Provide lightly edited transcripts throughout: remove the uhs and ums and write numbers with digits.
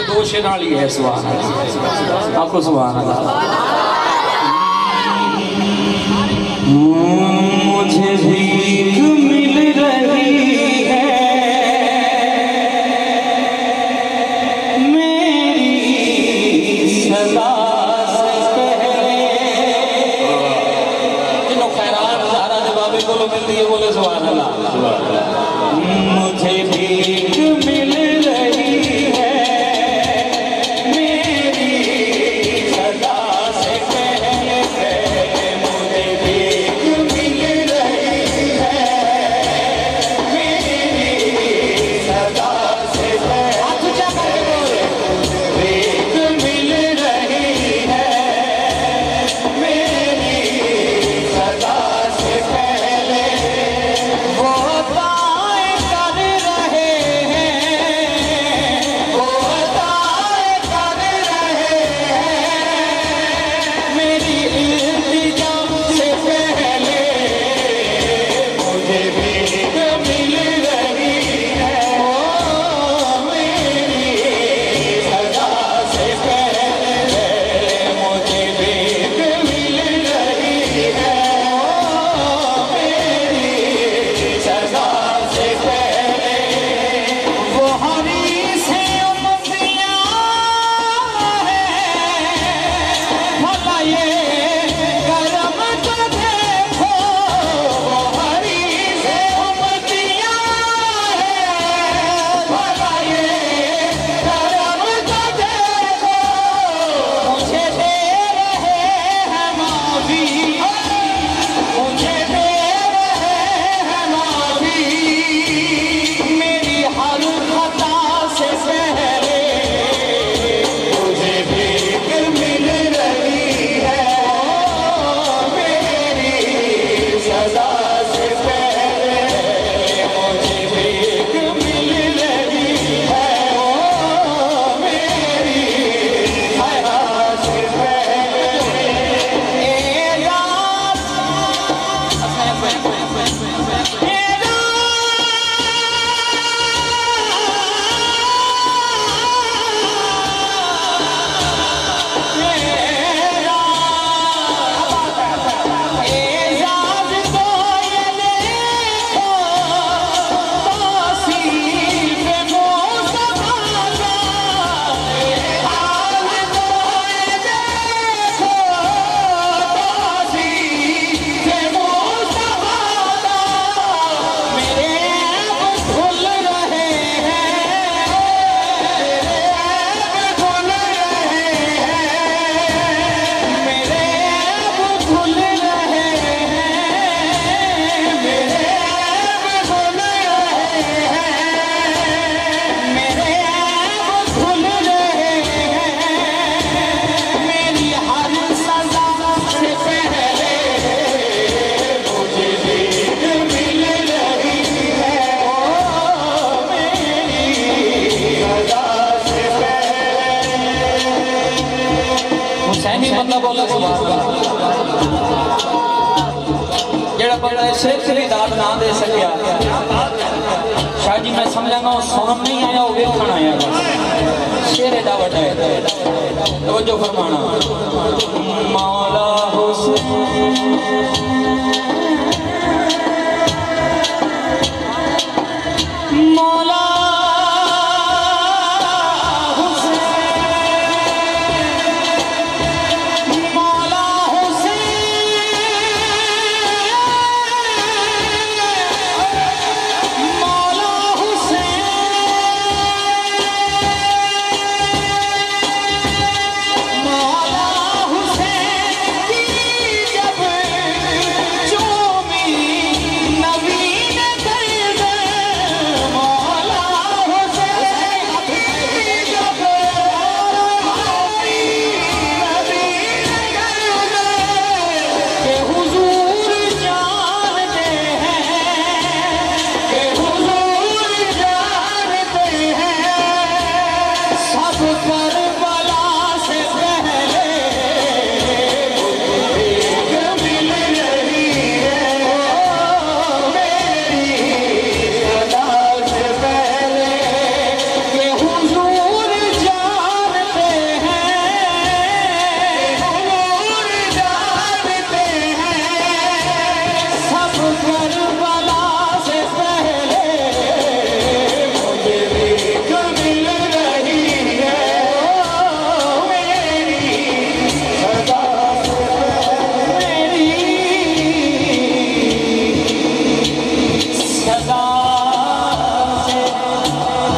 दो शेराली है। सुभान अल्लाह, आपको सुभान अल्लाह। मुझे भीख मिल रही है मेरी सदा से पहले। जिन्हों खैरात ज़हरा दे बाबे को मिलती है बोले सुभान अल्लाह। मुझे भीख मिल रही है जेड़ा बंदा शेख की दाद ना दे सकिया शायद जी मैं समझांगा वो सुन नहीं आया वो वेखण आया शेर दा वड्डा है। तवज्जो फरमाना मौला हुसैन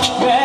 वे